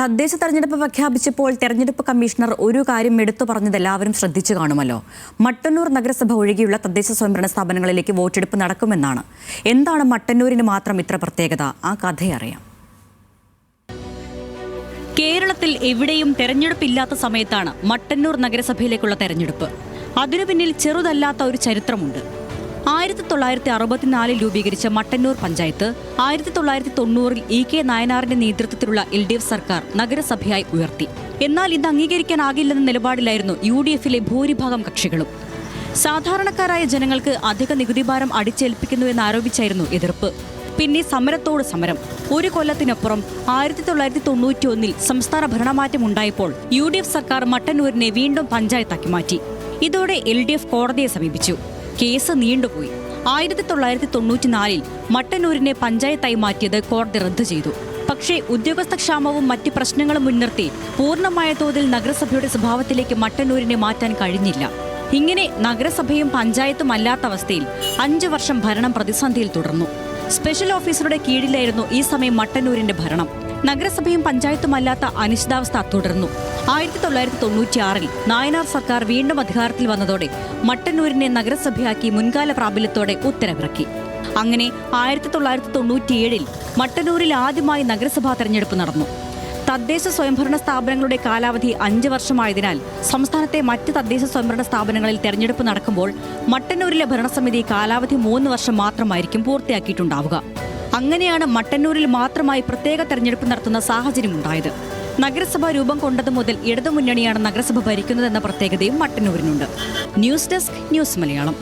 തദ്ദേശ തെരഞ്ഞെടുപ്പ് പ്രഖ്യാപിച്ചപ്പോൾ തെരഞ്ഞെടുപ്പ് കമ്മീഷണർ ഒരു കാര്യം എടുത്തു പറഞ്ഞത് എല്ലാവരും ശ്രദ്ധിച്ചു കാണുമല്ലോ. മട്ടന്നൂർ നഗരസഭ ഒഴികെയുള്ള തദ്ദേശ സ്വയംഭരണ സ്ഥാപനങ്ങളിലേക്ക് വോട്ടെടുപ്പ് നടക്കുമെന്നാണ്. എന്താണ് മട്ടന്നൂരിന് മാത്രം ഇത്ര പ്രത്യേകത? ആ കഥയറിയാം. കേരളത്തിൽ എവിടെയും തെരഞ്ഞെടുപ്പില്ലാത്ത സമയത്താണ് മട്ടന്നൂർ നഗരസഭയിലേക്കുള്ള തെരഞ്ഞെടുപ്പ്. അതിനു പിന്നിൽ ചെറുതല്ലാത്ത ഒരു ചരിത്രമുണ്ട്. 1964 രൂപീകരിച്ച മട്ടന്നൂർ പഞ്ചായത്ത് 1990 EK നായനാറിന്റെ നേതൃത്വത്തിലുള്ള LDF സർക്കാർ നഗരസഭയായി ഉയർത്തി. എന്നാൽ ഇത് അംഗീകരിക്കാനാകില്ലെന്ന നിലപാടിലായിരുന്നു UDFിലെ ഭൂരിഭാഗം കക്ഷികളും. സാധാരണക്കാരായ ജനങ്ങൾക്ക് അധിക നികുതി ഭാരം അടിച്ചേൽപ്പിക്കുന്നുവെന്നാരോപിച്ചായിരുന്നു എതിർപ്പ്. പിന്നെ സമരത്തോട് സമരം. ഒരു കൊല്ലത്തിനപ്പുറം 1991 സംസ്ഥാന ഭരണമാറ്റമുണ്ടായപ്പോൾ UDF സർക്കാർ മട്ടന്നൂരിനെ വീണ്ടും പഞ്ചായത്താക്കി മാറ്റി. ഇതോടെ LDF കോടതിയെ സമീപിച്ചു. കേസ് നീണ്ടുപോയി. 1994 മട്ടന്നൂരിനെ പഞ്ചായത്തായി മാറ്റിയത് കോടതി റദ്ദു ചെയ്തു. പക്ഷേ ഉദ്യോഗസ്ഥക്ഷാമവും മറ്റ് പ്രശ്നങ്ങളും മുൻനിർത്തി പൂർണ്ണമായ തോതിൽ നഗരസഭയുടെ സ്വഭാവത്തിലേക്ക് മട്ടന്നൂരിനെ മാറ്റാൻ കഴിഞ്ഞില്ല. ഇങ്ങനെ നഗരസഭയും പഞ്ചായത്തും അല്ലാത്ത അവസ്ഥയിൽ 5 വർഷം ഭരണം പ്രതിസന്ധിയിൽ തുടർന്നു. സ്പെഷ്യൽ ഓഫീസറുടെ കീഴിലായിരുന്നു ഈ സമയം മട്ടന്നൂരിന്റെ ഭരണം. നഗരസഭയും പഞ്ചായത്തുമല്ലാത്ത അനിശ്ചിതാവസ്ഥ തുടർന്നു. 1996 നായനാർ സർക്കാർ വീണ്ടും അധികാരത്തിൽ വന്നതോടെ മട്ടന്നൂരിനെ നഗരസഭയാക്കി മുൻകാല പ്രാബല്യത്തോടെ ഉത്തരവിറക്കി. അങ്ങനെ 1997 മട്ടന്നൂരിൽ ആദ്യമായി നഗരസഭാ തെരഞ്ഞെടുപ്പ് നടന്നു. തദ്ദേശ സ്വയംഭരണ സ്ഥാപനങ്ങളുടെ കാലാവധി 5 വർഷമായതിനാൽ സംസ്ഥാനത്തെ മറ്റ് തദ്ദേശ സ്വയംഭരണ സ്ഥാപനങ്ങളിൽ തെരഞ്ഞെടുപ്പ് നടക്കുമ്പോൾ മട്ടന്നൂരിലെ ഭരണസമിതി കാലാവധി 3 വർഷം മാത്രമായിരിക്കും പൂർത്തിയാക്കിയിട്ടുണ്ടാവുക. അങ്ങനെയാണ് മട്ടന്നൂരിൽ മാത്രമായി പ്രത്യേക തെരഞ്ഞെടുപ്പ് നടത്തുന്ന സാഹചര്യമുണ്ടായത്. നഗരസഭ രൂപം കൊണ്ടതു മുതൽ ഇടതുമുന്നണിയാണ് നഗരസഭ ഭരിക്കുന്നതെന്ന പ്രത്യേകതയും മട്ടന്നൂരിനുണ്ട്. News desk, news Malayalam.